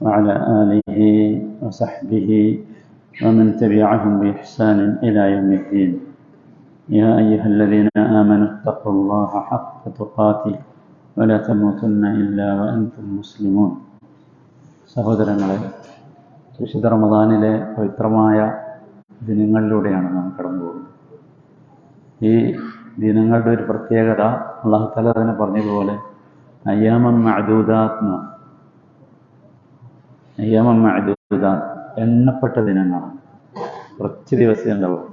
وعلى آله وصحبه ومن تبعهم بإحسان إلى يوم الدين. يا أيها الذين آمنوا اتقوا الله حق تقاته ولا تموتن إلا وأنتم مسلمون. സഹോദരങ്ങളെ, വിശുദ്ധ റമദാനിലെ പവിത്രമായ ദിനങ്ങളിലൂടെയാണ് നാം കടന്നു പോകുന്നത്. ഈ ദിനങ്ങളുടെ ഒരു പ്രത്യേകത അല്ലാഹു തആല തന്നെ പറഞ്ഞതുപോലെ അയ്യാമൻ മഅദൂദാത്ത്, എണ്ണപ്പെട്ട ദിനങ്ങളാണ്. കുറച്ച് ദിവസം ഉണ്ടാവും.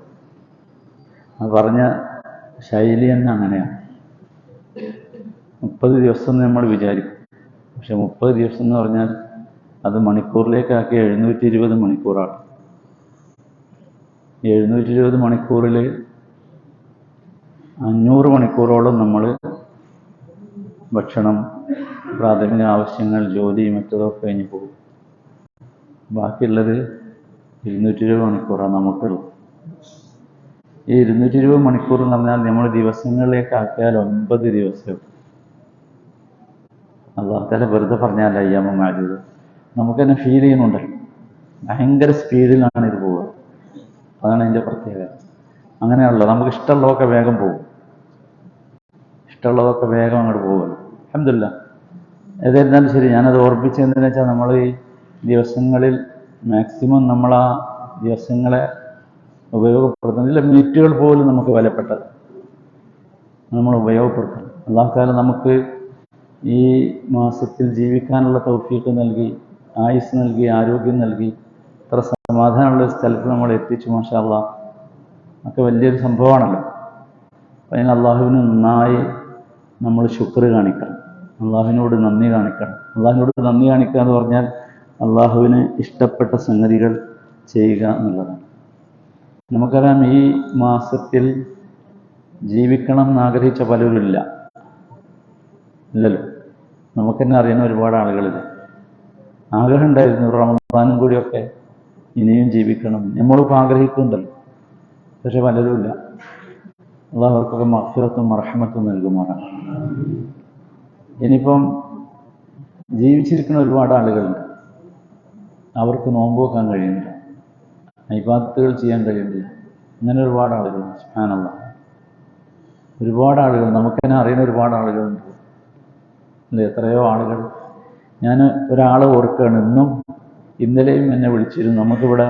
അത് പറഞ്ഞ ശൈലി തന്നെ അങ്ങനെയാണ്. 30 ദിവസം എന്ന് നമ്മൾ വിചാരിക്കും. പക്ഷെ 30 ദിവസം എന്ന് പറഞ്ഞാൽ അത് മണിക്കൂറിലേക്കാക്കി 720 മണിക്കൂറാണ്. 720 മണിക്കൂറിൽ 500 മണിക്കൂറോളം നമ്മൾ ഭക്ഷണം, പ്രാഥമിക ആവശ്യങ്ങൾ, ജോലി മറ്റതൊക്കെ കഴിഞ്ഞ് പോകും. ബാക്കിയുള്ളത് 220 മണിക്കൂറാണ് നമുക്കുള്ളത്. ഈ 220 മണിക്കൂർ എന്ന് പറഞ്ഞാൽ നമ്മൾ ദിവസങ്ങളിലേക്ക് ആക്കിയാൽ 9 ദിവസം. അല്ലാഹു തആല വെറുതെ പറഞ്ഞാൽ അയ്യാമൻ മഅദൂദ. നമുക്ക് തന്നെ ഫീൽ ചെയ്യുന്നുണ്ടല്ലോ, ഭയങ്കര സ്പീഡിലാണ് ഇത് പോവുക. അതാണ് അതിൻ്റെ പ്രത്യേകത. അങ്ങനെയാണല്ലോ, നമുക്ക് ഇഷ്ടമുള്ളതൊക്കെ വേഗം പോകും. ഇഷ്ടമുള്ളതൊക്കെ വേഗം അങ്ങോട്ട് പോകുമല്ലോ. അൽഹംദുലില്ലാഹ്. ഏതായിരുന്നാലും ശരി, ഞാനത് ഓർപ്പിച്ചതെന്താണെന്ന് വെച്ചാൽ നമ്മൾ ഈ ദിവസങ്ങളിൽ മാക്സിമം നമ്മൾ ആ ദിവസങ്ങളെ ഉപയോഗപ്പെടുത്തുന്നില്ല. മിനിറ്റുകൾ പോലും നമുക്ക് വിലപ്പെട്ടത് നമ്മൾ ഉപയോഗപ്പെടുത്തണം. അല്ലാഹു തആല നമുക്ക് ഈ മാസത്തിൽ ജീവിക്കാനുള്ള തൗഫീഖ് നൽകി, ആയുസ് നൽകി, ആരോഗ്യം നൽകി, ഇത്ര സമാധാനമുള്ള സ്ഥലത്ത് നമ്മൾ എത്തിച്ചു. മാഷാ അല്ലാഹ്, ഒക്കെ വലിയൊരു സംഭവമാണല്ലോ. അപ്പം അതിന് അള്ളാഹുവിന് നന്നായി നമ്മൾ ശുക്ർ കാണിക്കണം, അള്ളാഹുവിനോട് നന്ദി കാണിക്കണം. അള്ളാഹുവിനോട് നന്ദി കാണിക്കുക എന്ന് പറഞ്ഞാൽ അള്ളാഹുവിന് ഇഷ്ടപ്പെട്ട സംഗതികൾ ചെയ്യുക എന്നുള്ളതാണ്. നമുക്കറിയാം, ഈ മാസത്തിൽ ജീവിക്കണം എന്നാഗ്രഹിച്ച പലരും ഇല്ലല്ലോ. നമുക്ക് തന്നെ അറിയുന്ന ഒരുപാട് ആളുകളില്ല. ആഗ്രഹം ഉണ്ടായിരുന്നു റമദാനും കൂടിയൊക്കെ ഇനിയും ജീവിക്കണം, നമ്മളിപ്പോൾ ആഗ്രഹിക്കുന്നുണ്ടല്ലോ. പക്ഷെ പലരും ഇല്ല. അള്ളാഹു അവർക്കൊക്കെ മഗ്ഫിറത്തും റഹ്മത്തും നൽകുമാറാണ്. ഇനിയിപ്പം ജീവിച്ചിരിക്കുന്ന ഒരുപാട് ആളുകളുണ്ട്, അവർക്ക് നോമ്പ് വെക്കാൻ കഴിയുന്നില്ല, ഇബാദത്തുകൾ ചെയ്യാൻ കഴിയുന്നില്ല. അങ്ങനെ ഒരുപാട് ആളുകൾ, സുബ്ഹാനല്ലാഹ്, ഒരുപാട് ആളുകൾ നമുക്ക് തന്നെ അറിയുന്ന ഒരുപാട് ആളുകളുണ്ട് അല്ലേ? എത്രയോ ആളുകൾ. ഞാൻ ഒരാളെ ഓർക്കുകയാണ്, ഇന്നലെയും എന്നെ വിളിച്ചിരുന്നു. നമുക്കിവിടെ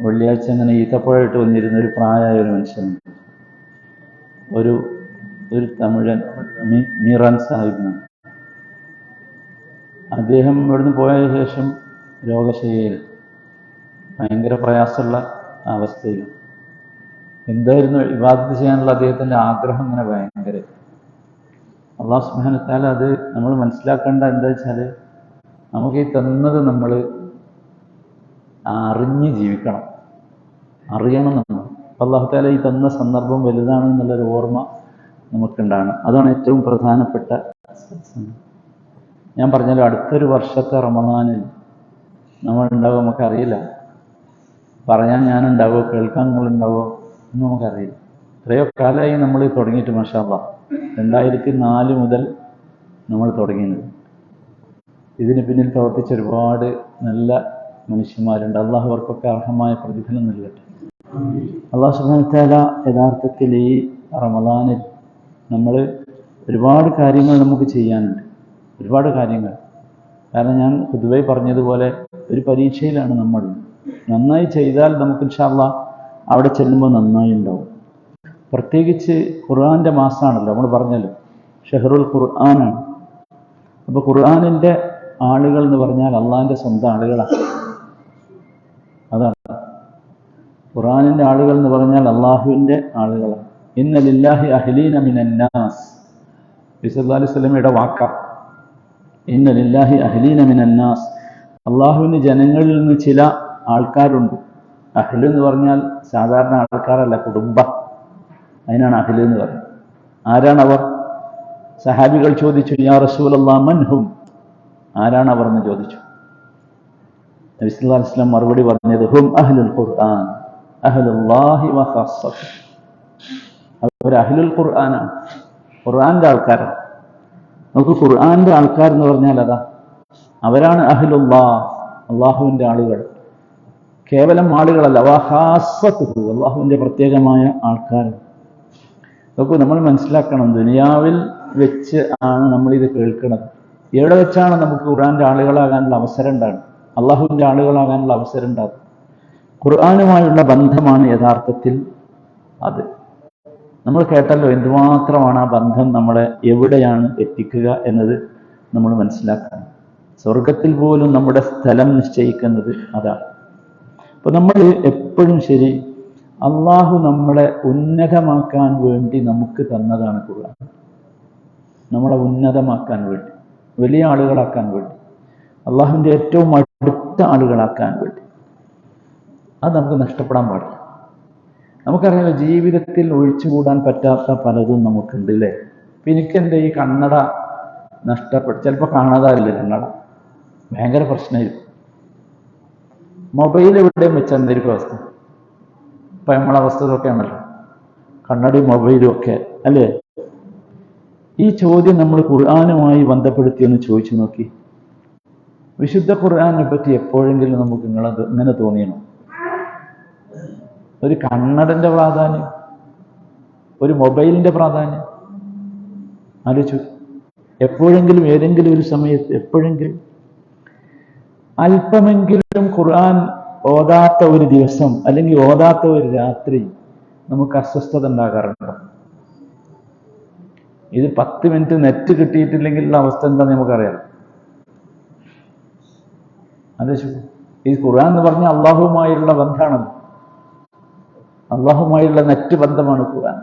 വെള്ളിയാഴ്ച അങ്ങനെ ഈത്തപ്പഴമായിട്ട് വന്നിരുന്ന ഒരു പ്രായമായ ഒരു മനുഷ്യനുണ്ട്, ഒരു തമിഴൻ, മീറാൻ സാഹിബ്. അദ്ദേഹം ഇവിടുന്ന് പോയ ശേഷം രോഗശയ്യയിൽ, ഭയങ്കര പ്രയാസമുള്ള അവസ്ഥയിലും. എന്തായിരുന്നു ഇബാദത്ത് ചെയ്യാനുള്ള അദ്ദേഹത്തിൻ്റെ ആഗ്രഹം, ഇങ്ങനെ ഭയങ്കര. അല്ലാഹു സുബ്ഹാനഹു വ തആല അത് നമ്മൾ മനസ്സിലാക്കേണ്ട എന്താ വെച്ചാൽ, നമുക്ക് ഈ തന്നത് നമ്മൾ അറിഞ്ഞ് ജീവിക്കണം, അറിയണം നമ്മൾ. അല്ലാഹു തആല ഈ തന്ന സന്ദർഭം വലുതാണ് എന്നുള്ളൊരു ഓർമ്മ നമുക്കുണ്ടാകണം. അതാണ് ഏറ്റവും പ്രധാനപ്പെട്ട. ഞാൻ പറഞ്ഞല്ലോ, അടുത്തൊരു വർഷത്തെ റമദാനിൽ നമ്മളുണ്ടാവുക നമുക്കറിയില്ല. പറയാൻ ഞാനുണ്ടാവുമോ, കേൾക്കാൻ നിങ്ങളുണ്ടാവുമോ ഒന്നും നമുക്കറിയില്ല. എത്രയോ കാലമായി നമ്മൾ തുടങ്ങിയിട്ട്. മാഷാ അല്ലാഹ്, 2004 മുതൽ നമ്മൾ തുടങ്ങിയത്. ഇതിന് പിന്നിൽ പ്രവർത്തിച്ച ഒരുപാട് നല്ല മനുഷ്യന്മാരുണ്ട്. അള്ളാഹു അവർക്കൊക്കെ അർഹമായ പ്രതിഫലം നൽകട്ടെ. അല്ലാഹു സുബ്ഹാനഹു വ തആല യഥാർത്ഥത്തിൽ ഈ റമദാനിൽ നമ്മൾ ഒരുപാട് കാര്യങ്ങൾ നമുക്ക് ചെയ്യാനുണ്ട്, ഒരുപാട് കാര്യങ്ങൾ. കാരണം ഞാൻ പൊതുവെ പറഞ്ഞതുപോലെ ഒരു പരീക്ഷയിലാണ് നമ്മൾ. നന്നായി ചെയ്താൽ നമുക്ക് ഇൻഷാ അല്ലാഹ് അവിടെ ചെല്ലുമ്പോൾ നന്നായി ഉണ്ടാവും. പ്രത്യേകിച്ച് ഖുർആൻ്റെ മാസമാണല്ലോ, നമ്മൾ പറഞ്ഞല്ലോ, ഷഹറുൽ ഖുർആനാണ്. അപ്പോൾ ഖുർആനിൻ്റെ ആളുകൾ എന്ന് പറഞ്ഞാൽ അള്ളാഹിൻ്റെ സ്വന്തം ആളുകളാണ്. അതാണ് ഖുർആനിൻ്റെ ആളുകൾ എന്ന് പറഞ്ഞാൽ അള്ളാഹുവിൻ്റെ ആളുകളാണ്. ഇന്ന ലില്ലാഹി അഹ്ലീന മിനന്നാസ്, നബി സല്ലല്ലാഹു അലൈഹി വസല്ലമയുടെ വാക്കാണ്. ഇന്ന ലില്ലാഹി അഹ്ലീന മിനന്നാസ്, അള്ളാഹുവിന് ജനങ്ങളിൽ നിന്ന് ചില ആൾക്കാരുണ്ട്. അഹ്ല് എന്ന് പറഞ്ഞാൽ സാധാരണ ആൾക്കാരല്ല, കുടുംബം. അതിനാണ് അഹ്ല് എന്ന് പറയുന്നത്. ആരാണവർ? സഹാബികൾ ചോദിച്ചു, യാ റസൂലല്ലാഹ് മൻഹും, ആരാണവർ എന്ന് ചോദിച്ചു. നബി സല്ലല്ലാഹു അലൈഹി വസല്ലം മറുപടി പറഞ്ഞത്, ഹും അഹ്ലുൽ ഖുർആൻ അഹ്ലുല്ലാഹി വ ഖാസ്സത്തുഹു, അവർ അഹ്ലുൽ ഖുർആനാണ്, ഖുർആന്റെ ആൾക്കാരാണ്. നമുക്ക് ഖുർആന്റെ ആൾക്കാർ എന്ന് പറഞ്ഞാൽ അതാ, അവരാണ് അഹ്ലുല്ലാ, അള്ളാഹുവിൻ്റെ ആളുകൾ. കേവലം ആളുകളല്ല, വഹാസ്വത്തുഹു, അള്ളാഹുവിൻ്റെ പ്രത്യേകമായ ആൾക്കാർ. നോക്കൂ, നമ്മൾ മനസ്സിലാക്കണം, ദുനിയാവിൽ വെച്ച് ആണ് നമ്മളിത് കേൾക്കുന്നത്. എവിടെ വെച്ചാണ് നമുക്ക് ഖുർആൻ്റെ ആളുകളാകാനുള്ള അവസരം ഉണ്ടാകുന്നത്, അള്ളാഹുവിൻ്റെ ആളുകളാകാനുള്ള അവസരം ഉണ്ടാകും? ഖുർആനുമായുള്ള ബന്ധമാണ് യഥാർത്ഥത്തിൽ അത്. നമ്മൾ കേട്ടല്ലോ എന്തുമാത്രമാണ് ആ ബന്ധം നമ്മളെ എവിടെയാണ് എത്തിക്കുക എന്നത് നമ്മൾ മനസ്സിലാക്കണം. സ്വർഗത്തിൽ പോലും നമ്മുടെ സ്ഥലം നിശ്ചയിക്കുന്നത് അതാണ്. അപ്പൊ നമ്മൾ എപ്പോഴും ശരി, അള്ളാഹു നമ്മളെ ഉന്നതമാക്കാൻ വേണ്ടി നമുക്ക് തന്നതാണ് ഖുർആൻ. നമ്മളെ ഉന്നതമാക്കാൻ വേണ്ടി, വലിയ ആളുകളാക്കാൻ വേണ്ടി, അള്ളാഹുവിൻ്റെ ഏറ്റവും അടുത്ത ആളുകളാക്കാൻ വേണ്ടി. അത് നമുക്ക് നഷ്ടപ്പെടാൻ പാടില്ല. നമുക്കറിയാം, ജീവിതത്തിൽ ഒഴിച്ചുകൂടാൻ പറ്റാത്ത പലതും നമുക്കുണ്ട് അല്ലേ? ഇപ്പം എനിക്കെൻ്റെ ഈ കണ്ണട നഷ്ടപ്പെട്ടു, ചിലപ്പോൾ കാണാതാവില്ല കണ്ണട, ഭയങ്കര പ്രശ്നമായിരിക്കും. മൊബൈൽ എവിടെയും വെച്ചാൽ എന്തായിരിക്കും അവസ്ഥ? ഇപ്പം നമ്മളെ അവസ്ഥ ഇതൊക്കെയാണല്ലോ, കണ്ണടയും മൊബൈലും ഒക്കെ അല്ലേ? ഈ ചോദ്യം നമ്മൾ ഖുർആനുമായി ബന്ധപ്പെടുത്തിയെന്ന് ചോദിച്ചു നോക്കി. വിശുദ്ധ ഖുർആനെ പറ്റി എപ്പോഴെങ്കിലും നമുക്ക് ഇങ്ങനെ തോന്നിയണം? ഒരു കണ്ണടൻ്റെ പ്രാധാന്യം, ഒരു മൊബൈലിൻ്റെ പ്രാധാന്യം ആലോചിച്ചു. എപ്പോഴെങ്കിലും, ഏതെങ്കിലും ഒരു സമയത്ത്, എപ്പോഴെങ്കിലും അല്പമെങ്കിലും ഖുർആൻ ഓതാത്ത ഒരു ദിവസം അല്ലെങ്കിൽ ഓതാത്ത ഒരു രാത്രി നമുക്ക് അസ്വസ്ഥത ഉണ്ടാകാറുണ്ടോ? ഇത് 10 മിനിറ്റ് നെറ്റ് കിട്ടിയിട്ടില്ലെങ്കിലുള്ള അവസ്ഥ എന്താണെന്ന് നമുക്കറിയാം. ആലോചിച്ചു. ഈ ഖുർആൻ എന്ന് പറഞ്ഞാൽ അള്ളാഹുവുമായുള്ള ബന്ധമാണല്ലോ, അള്ളാഹുമായുള്ള നെറ്റ് ബന്ധമാണ് ഖുർആൻ.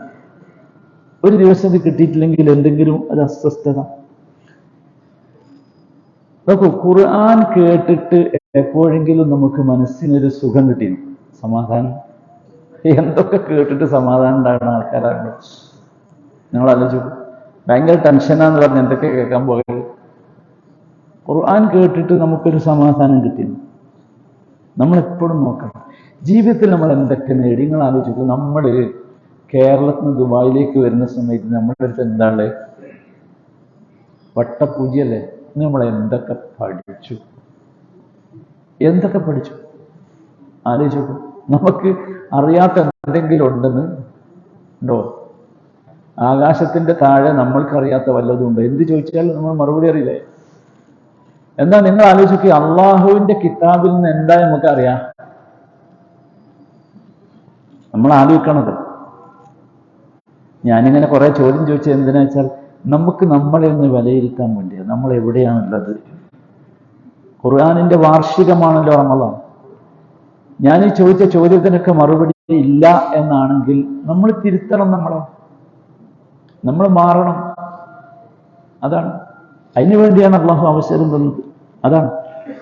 ഒരു ദിവസം ഇത് കിട്ടിയിട്ടില്ലെങ്കിൽ എന്തെങ്കിലും ഒരു അസ്വസ്ഥത. നോക്കൂ, ഖുർആൻ കേട്ടിട്ട് എപ്പോഴെങ്കിലും നമുക്ക് മനസ്സിനൊരു സുഖം കിട്ടിയിരുന്നു, സമാധാനം. എന്തൊക്കെ കേട്ടിട്ട് സമാധാനം ഉണ്ടാകുന്ന ആൾക്കാരാണ് നിങ്ങൾ ആലോചിച്ചു. ഭയങ്കര ടെൻഷനാന്ന് പറഞ്ഞ് എന്തൊക്കെ കേൾക്കാൻ പോയത്. ഖുർആൻ കേട്ടിട്ട് നമുക്കൊരു സമാധാനം കിട്ടിയിരുന്നു. നമ്മളെപ്പോഴും നോക്കണം ജീവിതത്തിൽ നമ്മൾ എന്തൊക്കെ നേടി. നിങ്ങൾ ആലോചിച്ചു, നമ്മൾ കേരളത്തിൽ നിന്ന് ദുബായിലേക്ക് വരുന്ന സമയത്ത് നമ്മുടെ അടുത്ത് എന്താണ് വട്ടപ്പൂജയല്ലേ? നമ്മൾ എന്തൊക്കെ പഠിച്ചു, എന്തൊക്കെ പഠിച്ചു ആലോചിച്ചു. നമുക്ക് അറിയാത്ത എന്തെങ്കിലും ഉണ്ടെന്ന് ഉണ്ടോ? ആകാശത്തിന്റെ താഴെ നമ്മൾക്കറിയാത്ത വല്ലതും ഉണ്ടോ? എന്ത് ചോദിച്ചാലും നമ്മൾ മറുപടി അറിയില്ലേ? എന്താ നിങ്ങൾ ആലോചിക്കുക, അള്ളാഹുവിന്റെ കിതാബിൽ നിന്ന് എന്താ നമുക്കറിയാം? നമ്മൾ ആലോചിക്കണത്. ഞാനിങ്ങനെ കുറെ ചോദ്യം ചോദിച്ചത് എന്തിനാ വെച്ചാൽ നമുക്ക് നമ്മളെ ഒന്ന് വിലയിരുത്താൻ വേണ്ടിയാണ്. നമ്മൾ എവിടെയാണുള്ളത്? ഖുർആനിന്റെ വാർഷികമാണല്ലോ റമളാൻ. ഞാൻ ഈ ചോദിച്ച ചോദ്യത്തിനൊക്കെ മറുപടി ഇല്ല എന്നാണെങ്കിൽ നമ്മൾ തിരുത്തണം, നമ്മൾ മാറണം. അതാണ്, അതിനു വേണ്ടിയാണ് അള്ളാഹു അവസരം തന്നത്. അതാണ്.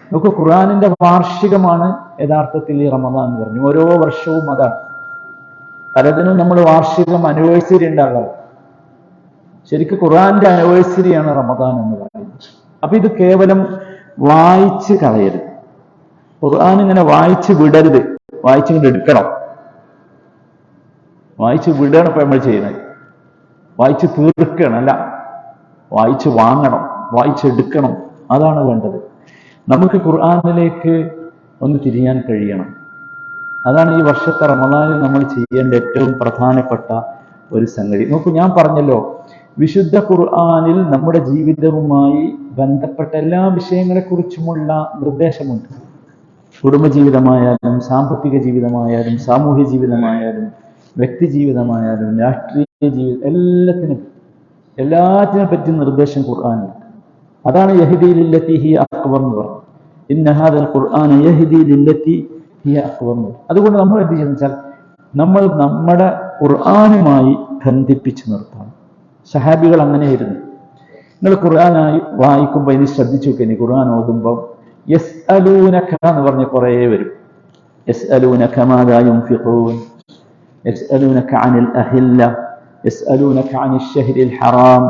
നമുക്ക് ഖുർആനിന്റെ വാർഷികമാണ് യഥാർത്ഥത്തിൽ ഈ റമളാൻ എന്ന് പറഞ്ഞു. ഓരോ വർഷവും അതാണ്. പലതിനും നമ്മൾ വാർഷികം, ആനിവേഴ്സറി ഉണ്ടാകാറ്. ശരിക്കും ഖുർആന്റെ ആനിവേഴ്സറിയാണ് റമളാൻ എന്ന് പറയുന്നത്. അപ്പൊ ഇത് കേവലം വായിച്ച് കളയരുത്. ഖുർആൻ ഇങ്ങനെ വായിച്ച് വിടരുത്, വായിച്ചിങ്ങോട്ട് എടുക്കണം. വായിച്ച് വിടണം ഇപ്പൊ നമ്മൾ ചെയ്യുന്നത്. വായിച്ച് തീർക്കണം അല്ല, വായിച്ച് വാങ്ങണം, വായിച്ചെടുക്കണം. അതാണ് വേണ്ടത്. നമുക്ക് ഖുർആനിലേക്ക് ഒന്ന് തിരിയാൻ കഴിയണം. അതാണ് ഈ വർഷത്തെ റമളാനിൽ നമ്മൾ ചെയ്യേണ്ട ഏറ്റവും പ്രധാനപ്പെട്ട ഒരു സംഗതി. നോക്കൂ, ഞാൻ പറഞ്ഞല്ലോ, വിശുദ്ധ ഖുർആനിൽ നമ്മുടെ ജീവിതവുമായി ബന്ധപ്പെട്ട എല്ലാ വിഷയങ്ങളെക്കുറിച്ചുമുള്ള നിർദ്ദേശമുണ്ട്. കുടുംബജീവിതമായാലും, സാമ്പത്തിക ജീവിതമായാലും, സാമൂഹ്യ ജീവിതമായാലും, വ്യക്തി ജീവിതമായാലും, രാഷ്ട്രീയ ജീവിതം, എല്ലാത്തിനെ പറ്റി നിർദ്ദേശം ഖുർആനിൽ. അതാണ് യഹ്ദി ലില്ലത്തി ഹിയ അഖ്വം എന്ന് പറഞ്ഞത്. ഇന്ന ഹാദൽ ഖുർആന യഹ്ദി ലില്ലത്തി ഹിയ അഖ്വം. അതുകൊണ്ട് നമ്മൾ എന്ത് ചെയ്യുന്നത് വെച്ചാൽ നമ്മൾ നമ്മുടെ ഖുർആനുമായി ബന്ധിപ്പിച്ച് നിർത്തണം. സഹാബികൾ അങ്ങനെയായിരുന്നു. നിങ്ങൾ ഖുർആനായി വായിക്കുമ്പോൾ ഇനി ശ്രദ്ധിച്ചു നോക്കി. ഖുർആൻ ഓതുമ്പോൾ യസ്അലൂനക എന്ന് പറഞ്ഞ് കുറേ വരും. യസ്അലൂനക മാദാ യുൻഫിഖൂൻ, യസ്അലൂനക അനിൽ അഹില്ല, യസ്അലൂനക അനിൽ ശഹ്രിൽ ഹറാം,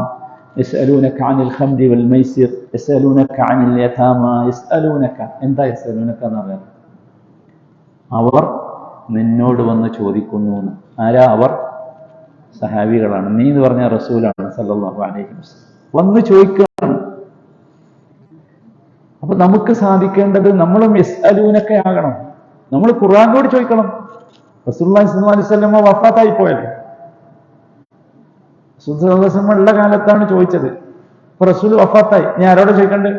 യസ്അലൂനക അനിൽ ഖംരി വൽ മൈസിർ, യസ്അലൂനക അനിൽ യതാമ, യസ്അലൂനക. എന്താ യസ്അലൂനക എന്ന് പറഞ്ഞാൽ? അവർ നിന്നോട് വന്ന് ചോദിക്കുന്നു. ആരാ അവർ? സഹാബികളാണ്. നീ എന്ന് പറഞ്ഞ റസൂലാണ് സല്ലല്ലാഹു അലൈഹി വസല്ലം. വന്ന് ചോദിക്കുകയാണ്. അപ്പൊ നമുക്ക് സാധിക്കേണ്ടത് നമ്മളും യസ്അലൂനൊക്കെ ആകണം. നമ്മൾ ഖുർആനോട് ചോദിക്കണം. റസൂലുള്ളാഹി സ്വല്ലല്ലാഹു അലൈഹി വസല്ലം വഫാത്തായി പോയത് ഉള്ള കാലത്താണ് ചോദിച്ചത്. ഇപ്പൊ റസൂൽ വഫാത്തായി, ഞാൻ ആരോടെ ചോദിക്കണ്ടേ?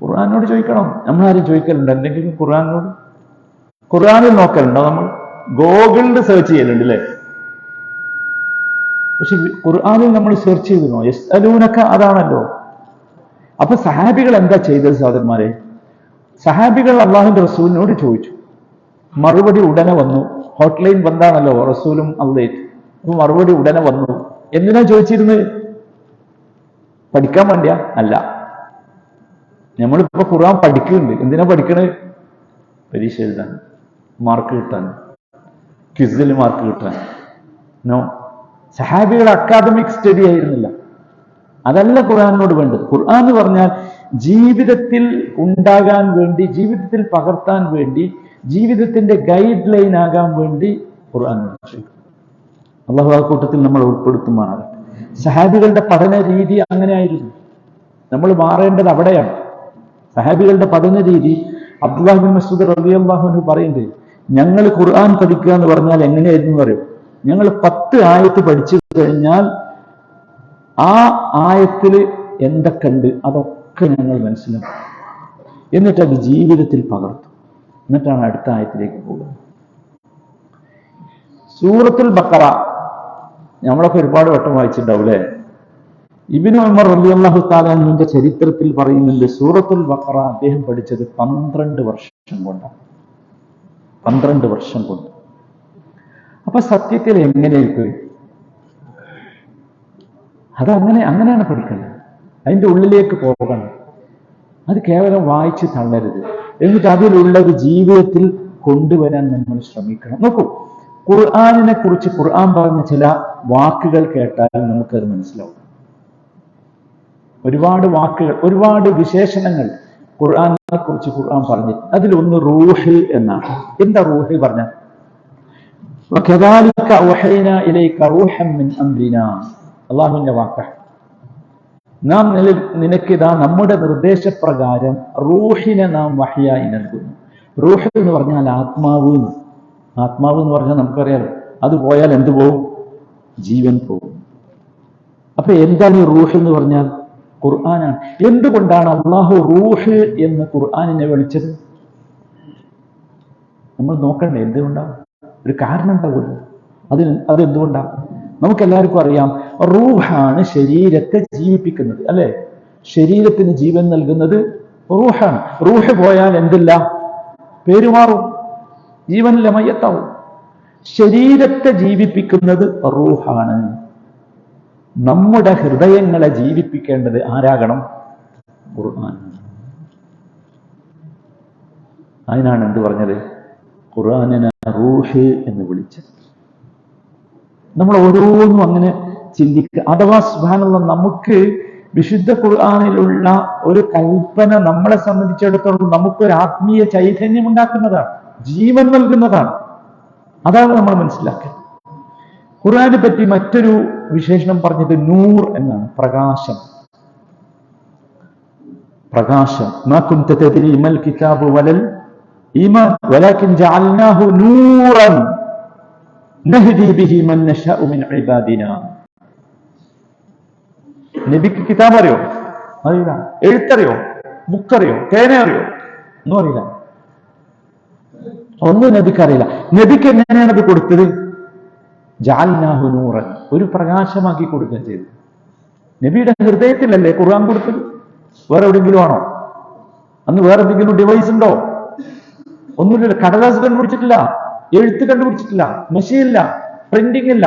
ഖുർആനോട് ചോദിക്കണം. നമ്മളാരും ചോദിക്കലുണ്ട് എന്തെങ്കിലും ഖുർആനോട്? ഖുർആനിൽ നോക്കലുണ്ടോ? നമ്മൾ ഗൂഗിളിൽ സെർച്ച് ചെയ്യലുണ്ട് അല്ലേ? പക്ഷെ ഖുർആനിൽ നമ്മൾ സെർച്ച് ചെയ്തിരുന്നോ? യസ്അലൂനക അതാണല്ലോ. അപ്പൊ സഹാബികൾ എന്താ ചെയ്തത് സഹോദരന്മാരെ? സഹാബികൾ അള്ളാഹുവിന്റെ റസൂലിനോട് ചോദിച്ചു, മറുപടി ഉടനെ വന്നു. ഹോട്ട്ലൈൻ ബന്ധാണല്ലോ റസൂലും അള്ളേറ്റ്. അപ്പൊ മറുപടി ഉടനെ വന്നു. എന്തിനാ ചോദിച്ചിരുന്നത്? പഠിക്കാൻ വേണ്ടിയാ? അല്ല. നമ്മളിപ്പോ ഖുർആൻ പഠിക്കുന്നുണ്ട്. എന്തിനാ പഠിക്കണത്? പരീക്ഷ എഴുതാൻ, മാർക്ക് കിട്ടാൻ, ക്വിസിൽ മാർക്ക് കിട്ടാൻ. നോ, സഹാബികൾ അക്കാദമിക് സ്റ്റഡി ആയിരുന്നില്ല. അതല്ല ഖുർആനോട് വേണ്ടത്. ഖുർആൻ എന്ന് പറഞ്ഞാൽ ജീവിതത്തിൽ ഉണ്ടാകാൻ വേണ്ടി, ജീവിതത്തിൽ പകർത്താൻ വേണ്ടി, ജീവിതത്തിന്റെ ഗൈഡ് ലൈൻ ആകാൻ വേണ്ടി ഖുർആനോട് ചോദിക്കും. അള്ളാഹു ആ കൂട്ടത്തിൽ നമ്മൾ ഉൾപ്പെടുത്തുമാറാകട്ടെ. സഹാബികളുടെ പഠന രീതി അങ്ങനെയായിരുന്നു. നമ്മൾ മാറേണ്ടത് അവിടെയാണ്. സഹാബികളുടെ പഠന രീതി, അബ്ദുല്ലാഹി ബിൻ മസ്ഊദ് റളിയല്ലാഹു അൻഹു പറയുന്നത്, ഞങ്ങൾ ഖുർആൻ പഠിക്കുക എന്ന് പറഞ്ഞാൽ എങ്ങനെയായിരുന്നു പറയും? ഞങ്ങൾ 10 ആയത്ത് പഠിച്ചു കഴിഞ്ഞാൽ ആ ആയത്തിൽ എന്തൊക്കെ ഉണ്ട് അതൊക്കെ ഞങ്ങൾ മനസ്സിലാക്കും. എന്നിട്ട് അത് ജീവിതത്തിൽ പകർത്തും. എന്നിട്ടാണ് അടുത്ത ആയത്തിലേക്ക് പോകുന്നത്. സൂറത്തുൽ ബഖറ നമ്മളൊക്കെ ഒരുപാട് വട്ടം വായിച്ചിട്ടുണ്ടാവും അല്ലേ? ഇബ്നു ഉമർ റളിയല്ലാഹു തആല അൻഹുവിന്റെ ചരിത്രത്തിൽ പറയുന്നുണ്ട്, സൂറത്തുൽ ബഖറ അദ്ദേഹം പഠിച്ചത് 12 വർഷം കൊണ്ടാണ്. 12 വർഷം കൊണ്ട്. അപ്പൊ സത്യത്തിൽ എങ്ങനെയായിരിക്കും അങ്ങനെയാണ് പഠിക്കേണ്ടത്. അതിൻ്റെ ഉള്ളിലേക്ക് പോകണം. അത് കേവലം വായിച്ച് തള്ളരുത്. എന്നിട്ട് അതിലുള്ള ഒരു ജീവിതത്തിൽ കൊണ്ടുവരാൻ നമ്മൾ ശ്രമിക്കണം. നോക്കൂ, ഖുർആനിനെ കുറിച്ച് ഖുർആൻ പറഞ്ഞ ചില വാക്കുകൾ കേട്ടാൽ നമുക്കത് മനസ്സിലാവും. ഒരുപാട് വാക്കുകൾ, ഒരുപാട് വിശേഷണങ്ങൾ ഖുർആനെ കുറിച്ച് ഖുർആൻ പറഞ്ഞിട്ടുണ്ട്. അതിലൊന്ന് റൂഹ് എന്നാണ്. എന്താ റൂഹ് പറഞ്ഞാൽ? അള്ളാഹുവിന്റെ വാക്ക, നാം നിനക്കിതാ നമ്മുടെ നിർദ്ദേശപ്രകാരം റൂഹിനെ നാം വഹ്യായി നൽകുന്നു. റൂഹ് എന്ന് പറഞ്ഞാൽ ആത്മാവ്. ആത്മാവ് എന്ന് പറഞ്ഞാൽ നമുക്കറിയാലോ, അത് പോയാൽ എന്ത് പോകും? ജീവൻ പോകും. അപ്പൊ എന്താണ് ഈ റൂഹ് എന്ന് പറഞ്ഞാൽ? ഖുർആനാണ്. എന്തുകൊണ്ടാണ് അള്ളാഹു റൂഹ് എന്ന് ഖുർആനിനെ വിളിച്ചത്? നമ്മൾ നോക്കണ്ടേ എന്തുകൊണ്ടാണ്? ഒരു കാരണം ഉണ്ടാവുമല്ലോ. അതെന്തുകൊണ്ടാണ്? നമുക്കെല്ലാവർക്കും അറിയാം, റൂഹാണ് ശരീരത്തെ ജീവിപ്പിക്കുന്നത് അല്ലെ? ശരീരത്തിന് ജീവൻ നൽകുന്നത് റൂഹാണ്. റൂഹ് പോയാൽ എന്തില്ല? പേരുമാറും, ജീവനില്ല, മയ്യത്താവും. ശരീരത്തെ ജീവിപ്പിക്കുന്നത് റൂഹാണ്. നമ്മുടെ ഹൃദയങ്ങളെ ജീവിപ്പിക്കേണ്ടത് ആരാകണം? ഖുർആൻ. അതിനാണ് എന്ത് പറഞ്ഞത്? ഖുർആനിനെ റൂഹ് എന്ന് വിളിച്ചത്. നമ്മൾ ഓരോന്നും അങ്ങനെ ചിന്തിക്കുക. അഥവാ സുബ്ഹാനല്ലാഹ്, നമുക്ക് വിശുദ്ധ ഖുർആനിലുള്ള ഒരു കൽപ്പന നമ്മളെ സംബന്ധിച്ചിടത്തോളം നമുക്കൊരു ആത്മീയ ചൈതന്യം ഉണ്ടാക്കുന്നതാണ്, ജീവൻ നൽകുന്നതാണ്. അതാണ് നമ്മൾ മനസ്സിലാക്കുന്നത്. ഖുർആനെ പറ്റി മറ്റൊരു വിശേഷണം പറഞ്ഞത് നൂർ എന്നാണ്, പ്രകാശം. പ്രകാശം. മാ കുൻത തദ്രി മൽ കിതാബു വലൽ ഈമാൻ വലാകിൻ ജഅൽനാഹു നൂറൻ നഹ്ദി ബിഹി മൻ നശാഉ മിൻ ഇബാദിനാ. നബിക്ക് കിതാബ് അറിയോ? അറിയില്ല. എഴുത്തറിയോ? ബുക്കറിയോ? പേന അറിയോ? ഒന്നും അറിയില്ല. ഒന്നും നബിക്ക് അറിയില്ല. നബിക്ക് എങ്ങനെയാണ് അത് കൊടുത്തത്? ജഅൽനാഹു നൂറൻ, ഒരു പ്രകാശമാക്കി കൊടുക്കുക ചെയ്തു. നബിയുടെ ഹൃദയത്തിലല്ലേ ഖുർആൻ കൊടുത്തത്? വേറെ എവിടെയെങ്കിലും ആണോ? അന്ന് വേറെ എന്തെങ്കിലും ഡിവൈസ് ഉണ്ടോ? ഒന്നുമില്ല. കടലാസ് കണ്ടുപിടിച്ചിട്ടില്ല, എഴുത്ത് കണ്ടുപിടിച്ചിട്ടില്ല, മെഷീനില്ല, പ്രിന്റിംഗ് ഇല്ല,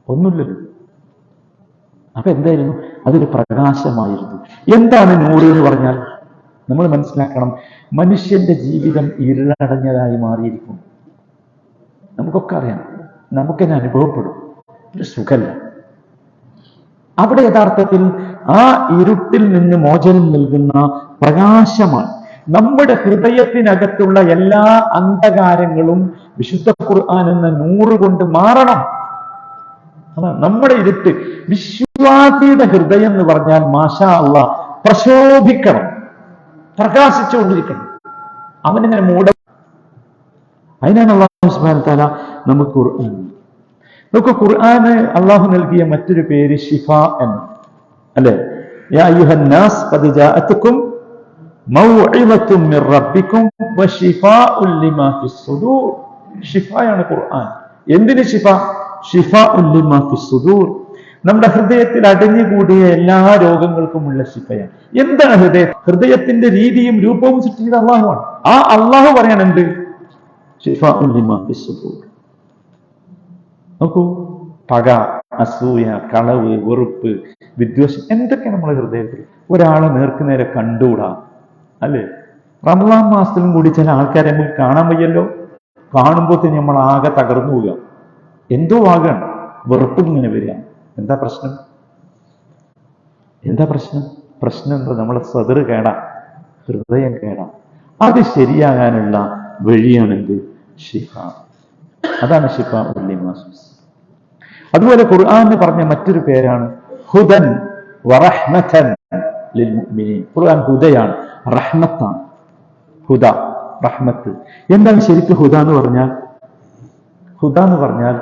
ഒന്നുമില്ലല്ലോ. അപ്പൊ എന്തായിരുന്നു? അതൊരു പ്രകാശമായിരുന്നു. എന്താണ് നൂറ് എന്ന് പറഞ്ഞാൽ? നമ്മൾ മനസ്സിലാക്കണം, മനുഷ്യന്റെ ജീവിതം ഇരുളടഞ്ഞതായി മാറിയിരിക്കും. നമുക്കൊക്കെ അറിയാം, നമുക്കെന്നെ അനുഭവപ്പെടും, ഒരു സുഖല്ല. അവിടെ യഥാർത്ഥത്തിൽ ആ ഇരുട്ടിൽ നിന്ന് മോചനം നൽകുന്ന പ്രകാശമാണ്. നമ്മുടെ ഹൃദയത്തിനകത്തുള്ള എല്ലാ അന്ധകാരങ്ങളും വിശുദ്ധ ഖുർആൻ എന്ന നൂറ് കൊണ്ട് മാറണം. അതാണ് നമ്മുടെ ഇരുട്ട്. വിശ്വാസിയുടെ ഹൃദയം എന്ന് പറഞ്ഞാൽ മാഷാ അല്ലാഹ് പ്രശോഭിക്കണം, പ്രകാശിച്ചുകൊണ്ടിരിക്കണം. അവനിങ്ങനെ അതിനാണ് അല്ലാഹു സുബ്ഹാനഹു വ തആല നമുക്ക് ഖുർആന് അല്ലാഹു നൽകിയ മറ്റൊരു പേര് ശിഫ എന്ന്, അല്ലെ? യാ അയ്യുഹന്നാസ് ഖദ് ജാഅതുകും മൗഇദത്തും മിർ റബ്ബിക്കും വശിഫാഉൻ ലിമാ ഫിസ് സുദൂർ. ശിഫയാണ് ഖുർആൻ. എന്തിന് ശിഫ? ശിഫാഉൻ ലിമാ ഫിസ് സുദൂർ. നമ്മുടെ ഹൃദയത്തിൽ അടിഞ്ഞുകൂടിയ എല്ലാ രോഗങ്ങൾക്കുമുള്ള ശിഫയാണ്. എന്താണ് ഹൃദയം? ഹൃദയത്തിന്റെ രീതിയും രൂപവും സൃഷ്ടിച്ചത് അള്ളാഹുവാണ്. ആ അള്ളാഹു പറയാൻ എന്ത്? ശിഫാഉൻ ലിമാ ഫിസ് സുദൂർ. നോക്കൂ, പക, അസൂയ, കളവ്, വെറുപ്പ്, വിദ്വേഷം, എന്തൊക്കെ നമ്മുടെ ഹൃദയത്തിൽ. ഒരാളെ നേർക്കുനേരെ കണ്ടുകൂടാ, അല്ലേ? റമളാൻ മാസത്തിലും കൂടി ചില ആൾക്കാരെ നമുക്ക് കാണാൻ വയ്യല്ലോ. കാണുമ്പോഴത്തേന് നമ്മൾ ആകെ തകർന്നു പോവുക. എന്തോ ആകാണ്, വെറുപ്പ് ഇങ്ങനെ വരിക. എന്താ പ്രശ്നം? പ്രശ്നം എന്താ? നമ്മളെ സദറ് കേടാം, ഹൃദയം കേടാം. അത് ശരിയാകാനുള്ള വഴിയാണെന്ത്? ശിഫ. അതാണ് ശിഫ ഉൽ ലിമാസ്. അതുപോലെ ഖുർആന് പറഞ്ഞ മറ്റൊരു പേരാണ് ഹുദൻ വറഹ്മതൻ ലിൽ മുഅ്മിനീൻ. ഖുർആൻ ഹുദയാണ്, റഹ്മത്താണ്. ഹുദ, റഹ്മത്ത്. എന്താണ് ശരിക്കും ഹുദ എന്ന് പറഞ്ഞാൽ? ഹുദ എന്ന് പറഞ്ഞാൽ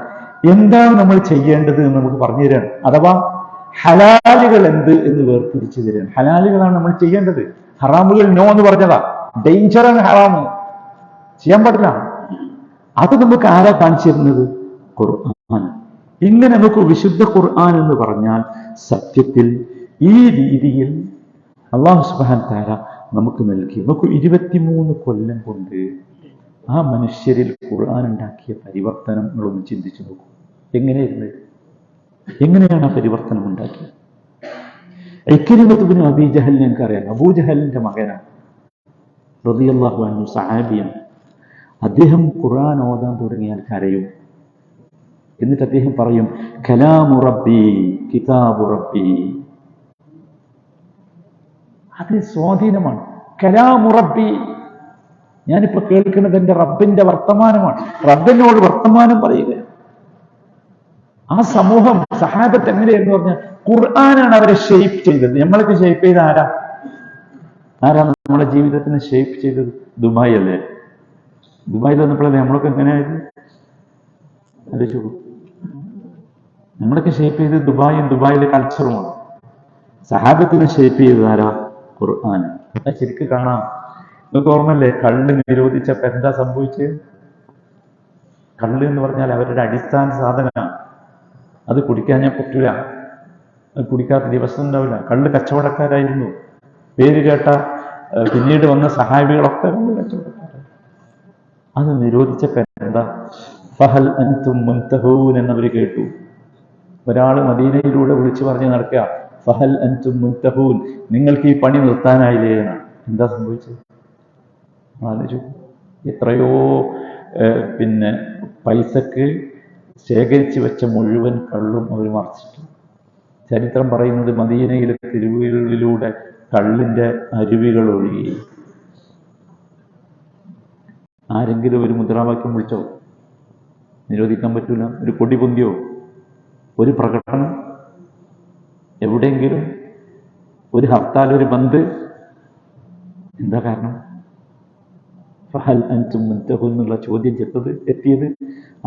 എന്താണ് നമ്മൾ ചെയ്യേണ്ടത് എന്ന് നമുക്ക് പറഞ്ഞു തരാണ്. അഥവാ ഹലാലുകൾ എന്ത് എന്ന് വേർതിരിച്ചു തരാണ്. ഹലാലുകളാണ് നമ്മൾ ചെയ്യേണ്ടത്. ഹറാമുകൾ നോ എന്ന് പറഞ്ഞതാ. ഡേഞ്ചറാണ് ഹറാമ്, ചെയ്യാൻ പാടില്ല. അത് നമുക്ക് ആരാ കാണിച്ചു തരുന്നത്? ഖുർആൻ. ഇങ്ങനെ നമുക്ക് വിശുദ്ധ ഖുർആൻ എന്ന് പറഞ്ഞാൽ സത്യത്തിൽ ഈ രീതിയിൽ അല്ലാഹു സുബ്ഹാനഹു വ തആല നമുക്ക് നൽകി. നമുക്ക് 23 കൊല്ലം കൊണ്ട് ആ മനുഷ്യരിൽ ഖുർആൻ ഉണ്ടാക്കിയ പരിവർത്തനം നിങ്ങളൊന്ന് ചിന്തിച്ചു നോക്കൂ. എങ്ങനെയാണ് ആ പരിവർത്തനം ഉണ്ടാക്കിയത്? ഇക്രിമത്ത് ഇബ്നു അബീ ജഹൽ എനിക്കറിയാം. അബൂജഹലിന്റെ മകനാണ്, റളിയല്ലാഹു അൻഹു, സഹാബിയാണ്. അദ്ദേഹം ഖുർആൻ ഓതാൻ തുടങ്ങിയാൽ കരയും. എന്നിട്ട് അദ്ദേഹം പറയും, കലാമു റബ്ബി കിതാബു റബ്ബി. അത് സ്വാധീനമാണ്. കലാമു റബ്ബി, ഞാനിപ്പോ കേൾക്കുന്നത് എന്റെ റബ്ബിന്റെ വർത്തമാനമാണ്. റബ്ബിനോട് വർത്തമാനം പറയുക. ആ സമൂഹം, സഹാബത്ത് എങ്ങനെയായിരുന്നു പറഞ്ഞാൽ ഖുർആനാണ് അവരെ ഷേപ്പ് ചെയ്തത്. നമ്മളൊക്കെ ഷേപ്പ് ചെയ്ത ആരാ നമ്മുടെ ജീവിതത്തിന് ഷേപ്പ് ചെയ്തത്? ദുബായ് അല്ലേ? ദുബായിൽ വന്നപ്പോഴല്ലേ നമ്മളൊക്കെ എങ്ങനെയായിരുന്നു? ആലോചിച്ചു. നമ്മളൊക്കെ ഷേപ്പ് ചെയ്തത് ദുബായിലെ കൾച്ചറുമാണ്. സഹാബത്തിനെ ഷേപ്പ് ചെയ്തത് ആരാ? ഖുർആൻ. ശരിക്കും കാണാം. നിങ്ങൾക്ക് ഓർമ്മല്ലേ, കള്ള് നിരോധിച്ചപ്പോ എന്താ സംഭവിച്ചത്? കള്ള് എന്ന് പറഞ്ഞാൽ അവരുടെ അടിസ്ഥാന സാധനമാണ്. അത് കുടിക്കാൻ ഞാൻ പറ്റൂല, അത് കുടിക്കാത്ത ദിവസം ഉണ്ടാവില്ല. കള്ള് കച്ചവടക്കാരായിരുന്നു. പേര് കേട്ട പിന്നീട് വന്ന സഹാബികളൊക്കെ കള്ള് കച്ചവടക്കാരായിരുന്നു. അത് നിരോധിച്ചപ്പോ എന്താ? ഫഹൽ അൻതും മുൻതഹൂൻ എന്നവർ കേട്ടു. ഒരാൾ മദീനയിലൂടെ വിളിച്ചു പറഞ്ഞ് നടക്കുക, ഫഹൽ അൻതും മുൻതഹൂൻ, നിങ്ങൾക്ക് ഈ പണി നിർത്താനായില്ലേ എന്നാണ്. എന്താ സംഭവിച്ചത്? ആലോചിച്ചു. എത്രയോ പൈസക്ക് ശേഖരിച്ചു വെച്ച മുഴുവൻ കള്ളും അവർ മറിച്ചിട്ടു. ചരിത്രം പറയുന്നത് മദീനയിലെ തെരുവുകളിലൂടെ കള്ളിന്റെ അരുവികൾ ഒഴുകി. ആരെങ്കിലും ഒരു മുദ്രാവാക്യം വിളിച്ചോ? നിരോധിക്കാൻ പറ്റൂല. ഒരു കൊടി പൊന്തിയോ? ഒരു പ്രകടനം എവിടെയെങ്കിലും? ഒരു ഹർത്താൽ, ഒരു ബന്ദ്? എന്താ കാരണം? ഫഹൽ അൻതും മുൻതഹൂൻ എന്നുള്ള ചോദ്യം എത്തിയത്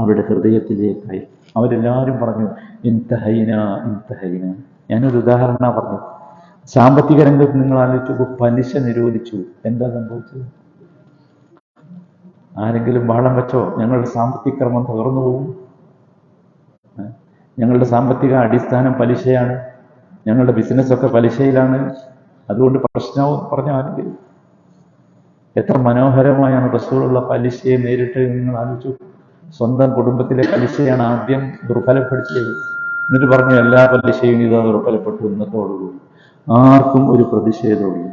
അവരുടെ ഹൃദയത്തിലേക്കായി. അവരെല്ലാവരും പറഞ്ഞു ഇൻതഹൈന ഇൻതഹൈന. ഞാനൊരു ഉദാഹരണം പറഞ്ഞു. സാമ്പത്തിക രംഗത്ത് നിങ്ങൾ ആലോചിച്ചു, പലിശ നിരോധിച്ചു. എന്താ സംഭവിച്ചത്? ആരെങ്കിലും വാളം വെച്ചോ? ഞങ്ങളുടെ സാമ്പത്തിക ക്രമം തകർന്നു പോകും. ഞങ്ങളുടെ സാമ്പത്തിക അടിസ്ഥാനം പലിശയാണ്, ഞങ്ങളുടെ ബിസിനസ്സൊക്കെ പലിശയിലാണ്, അതുകൊണ്ട് പ്രശ്നവും പറഞ്ഞ ആരെങ്കിലും? എത്ര മനോഹരമായാണ് റസൂലുള്ള പലിശയെ നേരിട്ട് നിങ്ങൾ ആലോചിച്ചു. സ്വന്തം കുടുംബത്തിലെ പലിശയാണ് ആദ്യം ദുർബലപ്പെടുത്തിയത്. എന്നിട്ട് പറഞ്ഞു എല്ലാ പലിശയും ഇതാ ദുർബലപ്പെട്ടു. ഇന്നത്തോടുകൂടി ആർക്കും ഒരു പ്രതിഷേധമില്ല.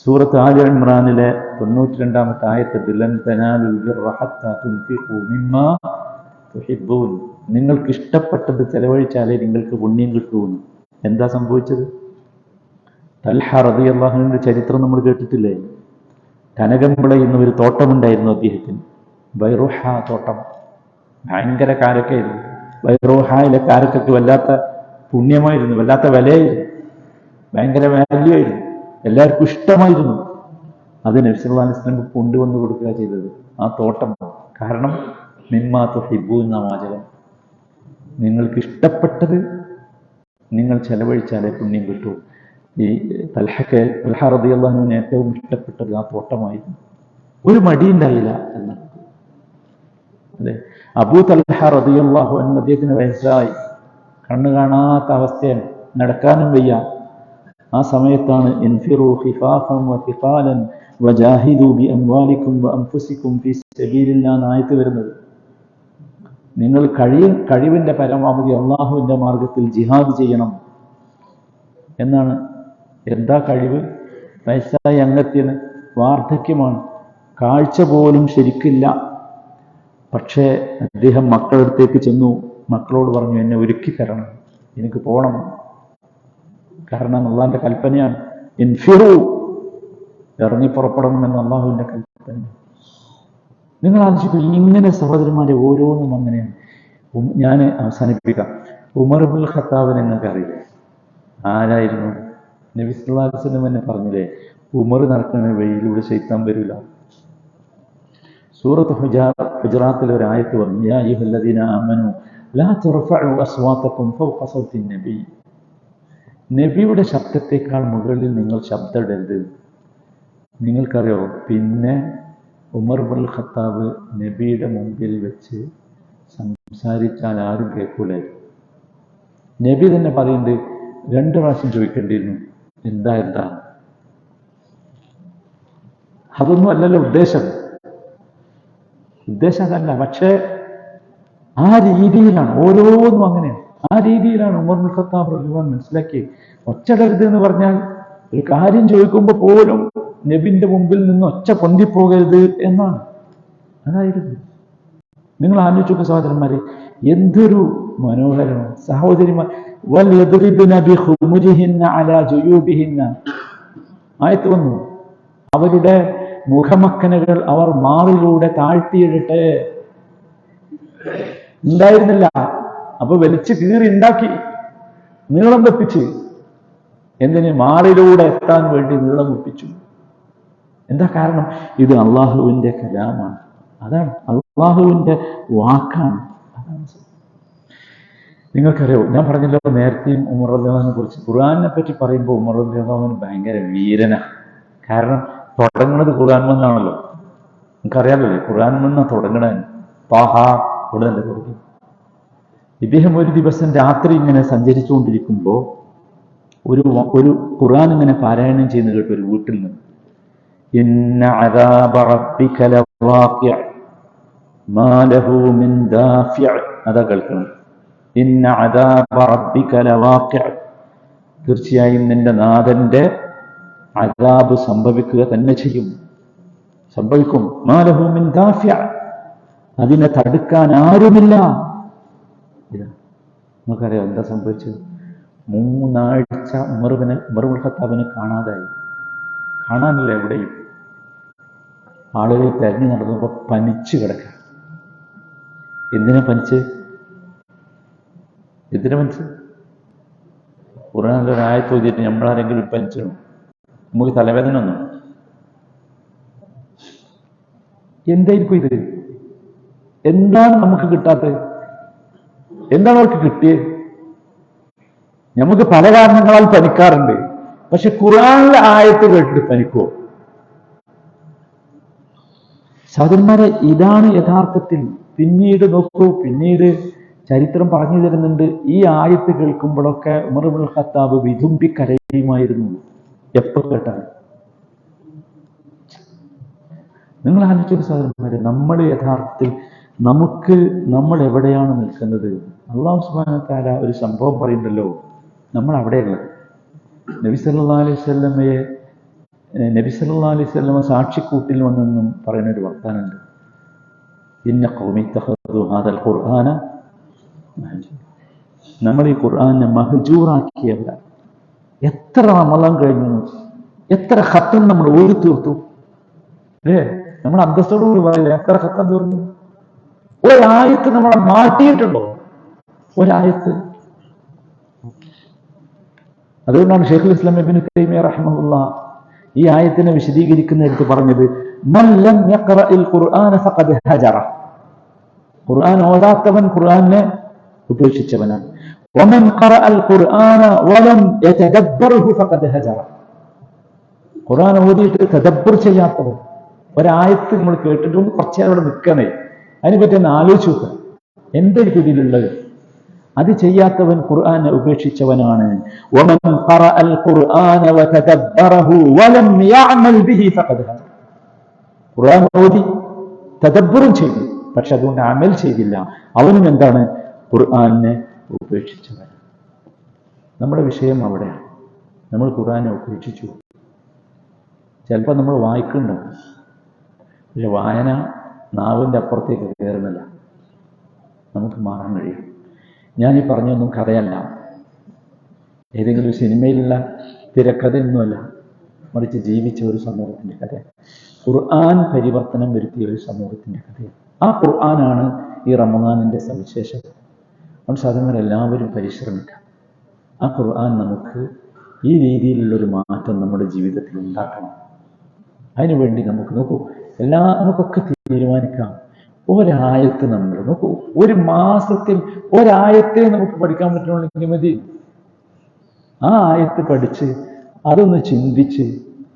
സൂറത്ത് ആലി ഇമ്രാനിലെ 92-ാമത്തെ ആയത്തിൽ ലൻ തനാലുൽ ബിർറ ഹത്താ തുൻഫിഖൂ മിമ്മാ തുഹിബ്ബൂൻ, നിങ്ങൾക്ക് ഇഷ്ടപ്പെട്ടത് ചെലവഴിച്ചാലേ നിങ്ങൾക്ക് പുണ്യം കിട്ടൂന്ന്. എന്താ സംഭവിച്ചത്? തൽഹ റളിയല്ലാഹു അൻഹുവിന്റെ ചരിത്രം നമ്മൾ കേട്ടിട്ടില്ലേ? കനകംവിള എന്നൊരു തോട്ടമുണ്ടായിരുന്നു അദ്ദേഹത്തിന്, ബൈറുഹ തോട്ടം. ഭയങ്കര കാരക്കായിരുന്നു. ബൈറൂഹായിലൊക്കെ ആർക്കൊക്കെ വല്ലാത്ത പുണ്യമായിരുന്നു, വല്ലാത്ത വിലയായിരുന്നു, ഭയങ്കര വാല്യൂ ആയിരുന്നു, എല്ലാവർക്കും ഇഷ്ടമായിരുന്നു. അത് നബി സല്ലല്ലാഹു അലൈഹി വസല്ലം കൊണ്ടുവന്ന് കൊടുക്കുക ചെയ്തത് ആ തോട്ടം. കാരണം മിമ്മാ തുഹിബ്ബൂൻ എന്ന വാചകം, നിങ്ങൾക്ക് ഇഷ്ടപ്പെട്ടത് നിങ്ങൾ ചെലവഴിച്ചാലേ പുണ്യം കിട്ടൂ. ഈ തൽഹ റളിയല്ലാഹു അൻഹുവിന് ഏറ്റവും ഇഷ്ടപ്പെട്ടത് ആ തോട്ടമായിരുന്നു. ഒരു മടിയുണ്ടായില്ല എന്ന്. അതെ, അബൂ തൽഹ റളിയല്ലാഹു അൻഹു അദ്ദേഹത്തിന് വയസ്സായി, കണ്ണു കാണാത്ത അവസ്ഥയാണ്, നടക്കാനും വയ്യ. ആ സമയത്താണ് ഇൻഫിറൂ ഖിഫാഫൻ വഖിഫാലൻ വജാഹിദൂ ബിഅംവാലികും വഅൻഫുസികും ഫീ സബീലില്ലാഹ് എന്ന ആയത്ത് വരുന്നത്. നിങ്ങൾ കഴിവിന്റെ പരമാവധി അള്ളാഹുവിന്റെ മാർഗത്തിൽ ജിഹാദ് ചെയ്യണം എന്നാണ്. എന്താ കഴിവ്? വയസ്സായി അംഗത്തിന് വാർദ്ധക്യമാണ്, കാഴ്ച പോലും ശരിക്കില്ല. പക്ഷേ അദ്ദേഹം മക്കളടുത്തേക്ക് ചെന്നു, മക്കളോട് പറഞ്ഞു, എന്നെ ഒരുക്കി തരണം, എനിക്ക് പോകണം. കാരണം അള്ളാഹിന്റെ കൽപ്പനയാണ്, ഇൻഫിറൂ, ഇറങ്ങി പുറപ്പെടണം എന്ന് അള്ളാഹുവിന്റെ കൽപ്പന. നിങ്ങൾ ആലോചിക്കും, ഇങ്ങനെ സഹോദരന്മാരെ ഓരോന്നും അങ്ങനെയാണ്. ഞാൻ അവസാനിപ്പിക്കാം. ഉമർ ഇബ്നുൽ ഖത്താബിനെ നിങ്ങൾക്ക് അറിയില്ലേ? ആരായിരുന്നു? നബി സല്ലല്ലാഹു അലൈഹി വസല്ലം എന്നെ പറഞ്ഞില്ലേ, ഉമർ നടക്കുന്ന വഴിയിലൂടെ ശൈത്താൻ വരില്ല. സൂറത്ത് ഹുജറാത്തിൽ ഒരു ആയത്ത് പറഞ്ഞു, യാ അയ്യുഹല്ലദീന ആമനൂ ലാ തുർഫഉ അസ്വാതകും ഫൗഖ സൗത്തിൻ നബി. നബിയുടെ ശബ്ദത്തെക്കാൾ മുകളിൽ നിങ്ങൾ ശബ്ദമിടരുത്. നിങ്ങൾക്കറിയോ, പിന്നെ ഉമർ ഇബ്നുൽ ഖത്താബ് നബിയുടെ മുമ്പിൽ വെച്ച് സംസാരിച്ചാൽ ആരും കേൾക്കൂലായിരുന്നു. നബി തന്നെ പറയുന്നുണ്ട്, 2 പ്രാവശ്യം ചോദിക്കേണ്ടിയിരുന്നു, എന്താ. അതൊന്നും അല്ലല്ലോ ഉദ്ദേശം അതല്ല. പക്ഷേ ആ രീതിയിലാണ്, ഓരോന്നും അങ്ങനെയാണ്. ആ രീതിയിലാണ് ഉമർ ഇബ്നുൽ ഖത്താബ് റളിയല്ലാഹു അൻഹു മനസ്സിലാക്കി. ഒച്ചടരുത് എന്ന് പറഞ്ഞാൽ ഒരു കാര്യം ചോദിക്കുമ്പോൾ പോലും നബിന്റെ മുമ്പിൽ നിന്ന് ഒച്ച പൊന്തിപ്പോകരുത് എന്നാണ്. അതായിരുന്നു. നിങ്ങൾ ആലോചിച്ചു സഹോദരന്മാരെ, എന്തൊരു മനോഹരമാണ്. സഹോദരിമാർ ആയത്ത് വന്നു, അവരുടെ മുഖമക്കനുകൾ അവർ മാറിലൂടെ താഴ്ത്തിയിടട്ടെ. ഉണ്ടായിരുന്നില്ല, അപ്പൊ വലിച്ചു കീറി ഉണ്ടാക്കി, നീളം വെപ്പിച്ച്. എന്തിന്? മാറിലൂടെ എത്താൻ വേണ്ടി നീളം വെപ്പിച്ചു. എന്താ കാരണം? ഇത് അള്ളാഹുവിന്റെ കലാമാണ്, അതാണ് അള്ളാഹുവിന്റെ വാക്കാണ്. അതാണ്. നിങ്ങൾക്കറിയോ, ഞാൻ പറഞ്ഞല്ലോ നേരത്തെയും ഉമർ റളിയല്ലാഹുവിനെ കുറിച്ച്. ഖുർആനെ പറ്റി പറയുമ്പോൾ ഉമർ റളിയല്ലാഹു ഭയങ്കര വീരന. കാരണം തുടങ്ങുന്നത് ഖുർആൻ എന്നാണല്ലോ. നിങ്ങൾക്കറിയാമല്ലോ, ഖുർആൻ എന്നാ തുടങ്ങണേ. താഹ ഉടനെ തുടങ്ങി. ഇദ്ദേഹം ഒരു ദിവസം രാത്രി ഇങ്ങനെ സഞ്ചരിച്ചുകൊണ്ടിരിക്കുമ്പോൾ ഒരു ഖുർആൻ ഇങ്ങനെ പാരായണം ചെയ്യുന്ന കേട്ടു ഒരു വീട്ടിൽ നിന്ന്. ഇന്ന അദാബ റബ്ബിക ലവാഖിഅ മാ ലഹു മിൻ ദാഫിഅ. അതാ കേൾക്കണം. ഇന്ന അദാബ റബ്ബിക ലവാഖിഅ. തീർച്ചയായും നിന്റെ നാഥന്റെ അദാബ് സംഭവിക്കുക തന്നെ ചെയ്യും, സംഭവിക്കും. മാ ലഹു മിൻ ദാഫിഅ. അതിനെ തടുക്കാൻ ആരുമില്ല. നമുക്കറിയാം എന്താ സംഭവിച്ചത്. 3 ആഴ്ച ഉമർ ഇബ്നുൽ ഖത്താബിനെ കാണാതായി. കാണാനില്ല എവിടെയും. ആളുകൾ തെരഞ്ഞു നടന്നപ്പോൾ പനിച്ചു കിടക്കുക. എന്തിനാ പനിച്ച്? ഖുർആനിൽ ആയത്ത് ഓതിയിട്ട് നമ്മളാരെങ്കിലും പനിച്ചോ? നമുക്ക് തലവേദന ഒന്നും. എന്തായിരിക്കും ഇത്? എന്താണ് നമുക്ക് കിട്ടാത്തത്? എന്താണ് അവർക്ക് കിട്ടിയത്? നമുക്ക് പല കാരണങ്ങളാൽ പനിക്കാറുണ്ട്. പക്ഷെ ഖുർആനിലെ ആയത്ത് കേട്ടിട്ട് പനിക്കോ? സഹോദരന്മാരെ, ഇതാണ് യഥാർത്ഥത്തിൽ. പിന്നീട് നോക്കൂ, പിന്നീട് ചരിത്രം പറഞ്ഞു തരുന്നുണ്ട്. ഈ ആയത്ത് കേൾക്കുമ്പോഴൊക്കെ ഉമർ ഇബ്നുൽ ഖത്താബ് വിതുമ്പിക്കരയുമായിരുന്നു. എപ്പോൾ കേട്ടാൽ. നിങ്ങൾ ആലോചിച്ച സഹോദരന്മാരെ, നമ്മൾ യഥാർത്ഥത്തിൽ നമ്മൾ എവിടെയാണ് നിൽക്കുന്നത്? അല്ലാഹു സുബ്ഹാനഹു വ തആല ഒരു സംഭവം പറയുന്നുണ്ടല്ലോ, നമ്മൾ അവിടെയുള്ളത്. നബി സല്ലല്ലാഹു അലൈഹി വസല്ലമ സാക്ഷിക്കൂട്ടിൽ വന്നെന്നും പറയുന്നൊരു വർത്താനുണ്ട്. ഇന്ന ഖൗമി ഇത്തഖദു ഹാദൽ ഖുർആന മഹ്ജൂറ. നമ്മൾ ഈ ഖുർആനെ മഹ്ജൂറാക്കിയവരാണ്. എത്ര റമളാൻ കഴിഞ്ഞു, എത്ര ഖത്തം നമ്മൾ ഓടി തീർത്തു. നമ്മൾ അന്തസ്സോടുകൂടി പറയില്ല, എത്ര ഖത്തം തീർന്നു. ഒരായത്ത് നമ്മളെ മാറ്റിയിട്ടുണ്ടോ? ഒരായത്ത്. അതുകൊണ്ടാണ് ഷെയ്ഖുൽ ഇസ്ലാം ഇബ്നു തൈമിയ്യ റഹിമഹുല്ലാഹ് ഈ ആയത്തിനെ വിശദീകരിക്കുന്നിടത്ത് പറഞ്ഞത്, മൻ ലം യഖറഇൽ ഖുർആന ഫഖദ് ഹജറ. ഖുർആൻ ഓതാത്തവൻ ഖുർആനെ ഉപേക്ഷിച്ചവനാണ്. വമൻ ഖറഅൽ ഖുർആന വലം യതദബ്ബർഹു ഫഖദ് ഹജറ. ഖുർആൻ ഓതിയിട്ട് തദബ്ബർ ചെയ്യാത്തവൻ, ഒരായത്ത് നമ്മൾ കേട്ടിട്ട് ഒന്ന് കുറച്ചേരം അവിടെ നിൽക്കണേ, അതിനെപ്പറ്റി ഒന്ന് ആലോചിച്ച് നോക്കുക, എന്താ ഇതിലുള്ളത്. അത് ചെയ്യാത്തവൻ ഖുർആനെ ഉപേക്ഷിച്ചവനാണ്. വമൻ ഖറഅൽ ഖുർആന വതദബ്ബറഹു വലം യഅമൽ ബിഹി ഫഖദ് ഹജറ. ഖുർആൻ ഓതി തദബ്ബറും ചെയ്തു, പക്ഷെ അതുകൊണ്ട് അമൽ ചെയ്തില്ല, അവനും എന്താണ്? ഖുർആനെ ഉപേക്ഷിച്ചവൻ. നമ്മുടെ വിഷയം അവിടെയാണ്. നമ്മൾ ഖുർആനെ ഉപേക്ഷിച്ചു. ചിലപ്പോൾ നമ്മൾ വായിക്കുന്നുണ്ടാവും, പക്ഷെ വായന നാവിൻ്റെ അപ്പുറത്തേക്ക് കയറുന്നില്ല. നമുക്ക് മാറാൻ കഴിയും. ഞാനീ പറഞ്ഞൊന്നും കഥയല്ല, ഏതെങ്കിലും സിനിമയിലുള്ള തിരക്കഥയൊന്നുമല്ല, മറിച്ച് ജീവിച്ച ഒരു സമൂഹത്തിൻ്റെ കഥ. ഖുർആൻ പരിവർത്തനം വരുത്തിയ ഒരു സമൂഹത്തിൻ്റെ കഥയാണ്. ആ ഖുർആനാണ് ഈ റമദാനിൻ്റെ സവിശേഷത. അതുകൊണ്ട് സാധനങ്ങളെല്ലാവരും പരിശ്രമിക്കാം. ആ ഖുർആൻ നമുക്ക് ഈ രീതിയിലുള്ളൊരു മാറ്റം നമ്മുടെ ജീവിതത്തിൽ ഉണ്ടാക്കണം. അതിനുവേണ്ടി നമുക്ക് നമുക്കൊക്കെ തീരുമാനിക്കാം. ഒരായത്ത് നമ്മൾ നോക്കൂ, ഒരു മാസത്തിൽ ഒരായത്തെ നമുക്ക് പഠിക്കാൻ പറ്റണമെങ്കിൽ മതി. ആ ആയത്ത് പഠിച്ച് അതൊന്ന് ചിന്തിച്ച്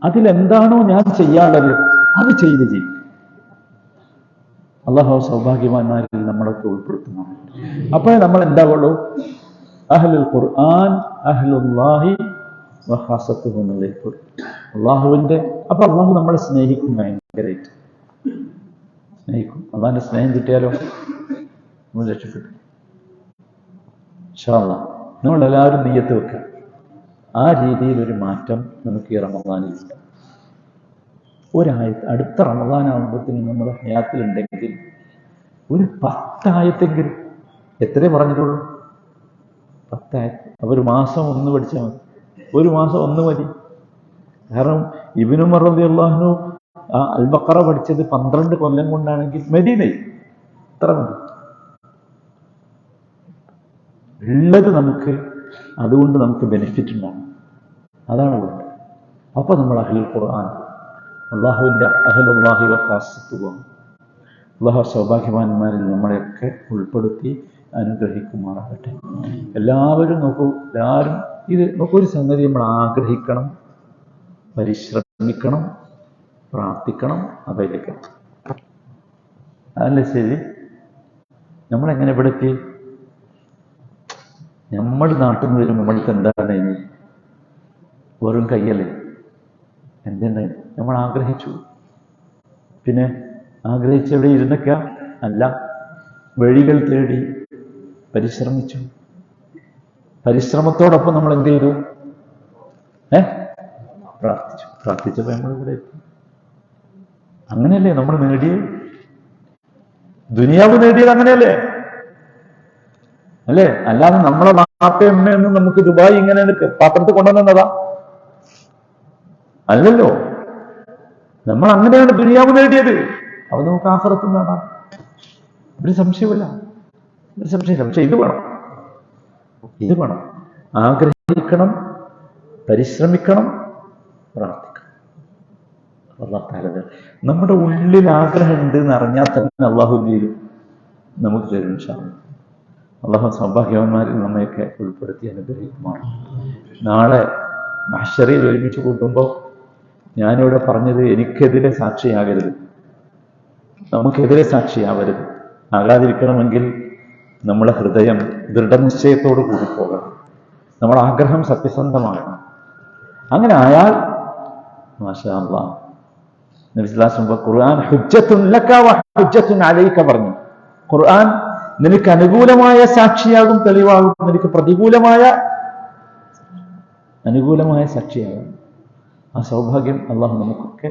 അതിലെന്താണോ ഞാൻ ചെയ്യാനുള്ളത് അത് ചെയ്ത് ചെയ്യും. അല്ലാഹു സൗഭാഗ്യവാന്മാരിൽ നമ്മളൊക്കെ ഉൾപ്പെടുത്തുന്നു. അപ്പോഴേ നമ്മൾ എന്താവുള്ളൂ? അഹ്ലുൽ ഖുർആൻ അഹ്ലുല്ലാഹി വഖാസത്തുഹു എന്നുള്ളത് അള്ളാഹുവിൻ്റെ. അപ്പൊ അള്ളാഹു നമ്മളെ സ്നേഹിക്കും, ഭയങ്കരമായിട്ട് സ്നേഹിക്കും. അള്ളാഹിന്റെ സ്നേഹം കിട്ടിയാലോ നമ്മൾ രക്ഷപ്പെട്ടു. ഇൻഷാ അല്ലാഹ് നമ്മളെല്ലാവരും നിയ്യത്ത് വെക്കുക. ആ രീതിയിലൊരു മാറ്റം നമുക്ക് ഈ റമദാനിലുണ്ട്. ഒരായത്ത് അടുത്ത റമദാനാകുമ്പോഴത്തേന് നമ്മുടെ ഹയാത്തിലുണ്ടെങ്കിൽ ഒരു 10 ആയത്തെങ്കിലും, എത്രേ പറഞ്ഞിട്ടുള്ളൂ? 10 ആയത്ത്. അപ്പോൾ ഒരു മാസം ഒന്ന് പഠിച്ചാൽ മതി, ഒരു മാസം ഒന്ന് മതി. കാരണം ഇബ്നു ഉമർ റളിയല്ലാഹു അൻഹു അൽ ബഖറ പഠിച്ചത് 12 കൊല്ലം കൊണ്ടാണെങ്കിൽ മദീനയിൽ ഇത്ര മതി ഉള്ളത്. നമുക്ക് അതുകൊണ്ട് നമുക്ക് ബെനിഫിറ്റ് ഉണ്ടാകും. അതാണ് ഉള്ളത്. അപ്പൊ നമ്മൾ അഹ്ലുൽ ഖുർആൻ, അള്ളാഹുവിൻ്റെ അഹ്ലുല്ലാഹി വഖാസത്തുഹു, അള്ളാഹു സൗഭാഗ്യവാന്മാരിൽ നമ്മളെയൊക്കെ ഉൾപ്പെടുത്തി അനുഗ്രഹിക്കുമാറാകട്ടെ. എല്ലാവരും നോക്കൂ, എല്ലാവരും ഇത് നോക്കൂ, ഒരു സംഗതി നമ്മൾ ആഗ്രഹിക്കണം, പരിശ്രമിക്കണം, പ്രാർത്ഥിക്കണം, അപേക്ഷിക്കണം. അതല്ലേ ശരി? നമ്മളെങ്ങനെ ഇവിടെ എത്തി? നമ്മൾ നാട്ടിൽ നിന്ന് വരുമ്പോൾ നമ്മൾക്ക് എന്താണ് ഇനി? വെറും കയ്യല്ലേ? എന്തുണ്ടായി? നമ്മൾ ആഗ്രഹിച്ചു, പിന്നെ ആഗ്രഹിച്ചെവിടെ ഇരുന്നൊക്കെ അല്ല, വഴികൾ തേടി പരിശ്രമിച്ചു. പരിശ്രമത്തോടൊപ്പം നമ്മൾ എന്ത് ചെയ്തു? പ്രാർത്ഥിച്ചപ്പോൾ നമ്മൾ ഇവിടെ എത്തി. അങ്ങനെയല്ലേ നമ്മൾ നേടിയത്? ദുനിയാവ് നേടിയത് അങ്ങനെയല്ലേ? അല്ലേ? അല്ലാതെ നമ്മളെ നാട്ടമ്മയെന്ന് നമുക്ക് ദുബായ് ഇങ്ങനെ പാത്രത്തിൽ കൊണ്ടുവന്നതാ അല്ലല്ലോ. നമ്മൾ അങ്ങനെയാണ് ദുനിയാവ് നേടിയത്. അവ നമുക്ക് ആഖിറത്തും നേടാം, ഒരു സംശയമില്ല, ഒരു സംശയമില്ല. പക്ഷെ ഇത് വേണം, ആഗ്രഹിക്കണം, പരിശ്രമിക്കണം, പ്രാർത്ഥിക്കണം. അല്ലാഹു തആല നമ്മുടെ ഉള്ളിൽ ആഗ്രഹം ഉണ്ട് എന്ന് അറിഞ്ഞാൽ തന്നെ അള്ളാഹു തീരും, നമുക്ക് തരും ഇൻഷാ അല്ലാഹ്. അള്ളാഹു സൗഭാഗ്യവാന്മാരിൽ നമ്മയൊക്കെ ഉൾപ്പെടുത്തി അനുഗ്രഹിക്കുമാറാണ്. നാളെ മഹ്ശറിൽ ഒരുമിച്ച് കൂട്ടുമ്പോൾ ഞാനിവിടെ പറഞ്ഞത് എനിക്കെതിരെ സാക്ഷിയാകരുത്, നമുക്കെതിരെ സാക്ഷിയാവരുത്. ആകാതിരിക്കണമെങ്കിൽ നമ്മളെ ഹൃദയം ദൃഢനിശ്ചയത്തോടു കൂടി പോകണം, നമ്മുടെ ആഗ്രഹം സത്യസന്ധമാകണം. അങ്ങനെ ആയാൽ മാഷാ അല്ലാഹ് നബി സല്ലല്ലാഹു അലൈഹി വസല്ലം ഖുർആൻ ഹുജ്ജത്തുൻ ലക വ ഹുജ്ജത്തുൻ അലൈക പറഞ്ഞു. ഖുർആൻ നിനക്ക് അനുകൂലമായ സാക്ഷിയാകും, തെളിവാകും, നിനക്ക് അനുകൂലമായ സാക്ഷിയാകും. ആ സൗഭാഗ്യം അള്ളാഹു നമുക്കൊക്കെ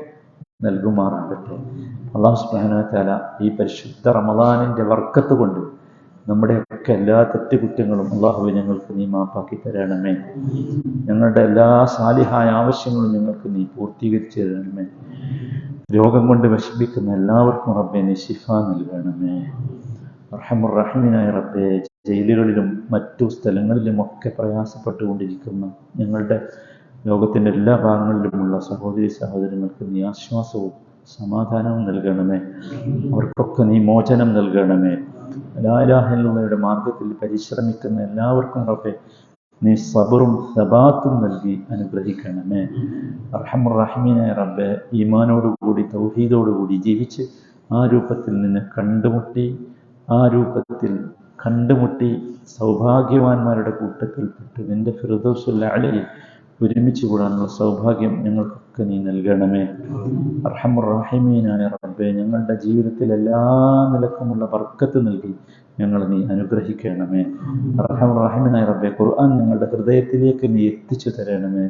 നൽകുമാറാകട്ടെ. അള്ളാഹു സുബ്ഹാനഹു വ തആല ഈ പരിശുദ്ധ റമദാനിന്റെ ബർക്കത്ത് കൊണ്ട് നമ്മുടെയൊക്കെ എല്ലാ തെറ്റുകുറ്റങ്ങളും അള്ളാഹുവെ ഞങ്ങൾക്ക് നീ മാപ്പാക്കി തരണമേ. ഞങ്ങളുടെ എല്ലാ സാലിഹായ ആവശ്യങ്ങളും ഞങ്ങൾക്ക് നീ പൂർത്തീകരിച്ചു തരണമേ. രോഗം കൊണ്ട് വിഷമിക്കുന്ന എല്ലാവർക്കും റബ്ബേ നീ ശിഫ നൽകണമേ. അർഹമുർ റഹീമായ റബ്ബേ ജയിലുകളിലും മറ്റു സ്ഥലങ്ങളിലുമൊക്കെ പ്രയാസപ്പെട്ടുകൊണ്ടിരിക്കുന്ന ഞങ്ങളുടെ ലോകത്തിൻ്റെ എല്ലാ ഭാഗങ്ങളിലുമുള്ള സഹോദരി സഹോദരങ്ങൾക്ക് നീ ആശ്വാസവും സമാധാനവും നൽകണമേ. അവർക്കൊക്കെ നീ മോചനം നൽകണമേ. ലാ ഇലാഹ ഇല്ലല്ലാഹയുടെ മാർഗത്തിൽ പരിശ്രമിക്കുന്ന എല്ലാവർക്കും റബ്ബേ നീ സബറും സബാത്തും നൽകി അനുഗ്രഹിക്കണമേ. അർഹമുർ റഹീമീനായ റബ്ബേ, ഈമാനോടുകൂടി തൗഹീദോടുകൂടി ജീവിച്ച് ആ രൂപത്തിൽ നിന്ന് കണ്ടുമുട്ടി സൗഭാഗ്യവാന്മാരുടെ കൂട്ടത്തിൽപ്പെട്ട് നിന്റെ ഫിർദൗസുൽ അലയിൽ ഒരുമിച്ച് കൂടാനുള്ള സൗഭാഗ്യം ഞങ്ങൾക്കൊക്കെ നീ നൽകണമേ. അർഹമുർ റഹീമീനായ റബ്ബേ, ഞങ്ങളുടെ ജീവിതത്തിൽ എല്ലാ നിലക്കുമുള്ള ബർക്കത്ത് നൽകി ഞങ്ങളെ നീ അനുഗ്രഹിക്കണമേ. അർഹമുർ റഹീമീനായ റബ്ബേ, ഖുർആൻ ഞങ്ങളുടെ ഹൃദയത്തിലേക്ക് നീ എത്തിച്ചു തരണമേ.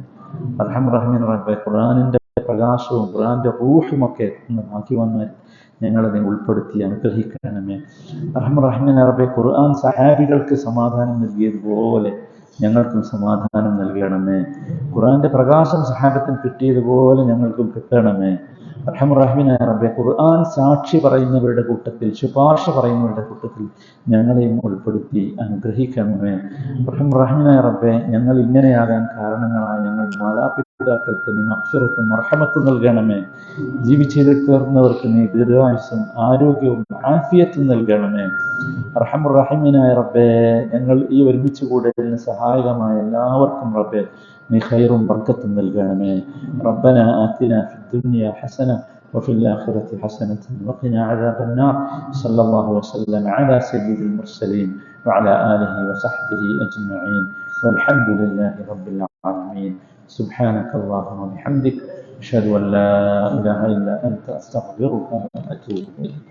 അർഹമുർ റഹീമീനായ റബ്ബേ, ഖുർആനിൻ്റെ പ്രകാശവും ഖുർആന്റെ റൂഹുമൊക്കെ ഭാഗ്യവാന്മാർ ഞങ്ങളെ നീ ഉൾപ്പെടുത്തി അനുഗ്രഹിക്കണമേ. അർഹമുർ റഹീമീനായ റബ്ബേ, ഖുർആൻ സഹാബികൾക്ക് സമാധാനം നൽകിയതുപോലെ ഞങ്ങൾക്കും സമാധാനം നൽകണമേ. ഖുർആന്റെ പ്രകാശം സഹാബത്തിന് കിട്ടിയതുപോലെ ഞങ്ങൾക്കും കിട്ടണമേ. അർഹമുർ റഹീമീനായ റബ്ബേ, ഖുർആൻ സാക്ഷി പറയുന്നവരുടെ കൂട്ടത്തിൽ, ശുപാർശ പറയുന്നവരുടെ കൂട്ടത്തിൽ ഞങ്ങളെയും ഉൾപ്പെടുത്തി അനുഗ്രഹിക്കണമേ. അർഹമുർ റഹീമീനായ റബ്ബേ, ഞങ്ങൾ ഇങ്ങനെയാകാൻ കാരണങ്ങളായ ഞങ്ങൾ മാതാപിതാക്കൾക്ക് നീ മഗ്ഫിറത്തും മർഹമത്തും നൽകണമേ. ജീവിച്ചിരിക്കുന്നവർക്ക് നീ ദീർഘായുസ്സും ആരോഗ്യവും ആഫിയത്തും നൽകണമേ. അർഹമുർ റഹീമീനായ റബ്ബേ, ഞങ്ങൾ ഈ ഒരുമിച്ച് കൂടലിന് സഹായകമായ എല്ലാവർക്കും റബ്ബേ നീ ഖൈറും ബർക്കത്തും നൽകണമേ. റബ്ബന ആതിനാ ഫിദ്ദുനിയ ഹസന وفي الآخرة حسنة وقنا عذاب النار. صلى الله وسلم على سيد المرسلين وعلى آله وصحبه أجمعين والحمد لله رب العالمين. سبحانك اللهم وبحمدك أشهد أن لا إله إلا أنت أستغفرك وأتوب إليك.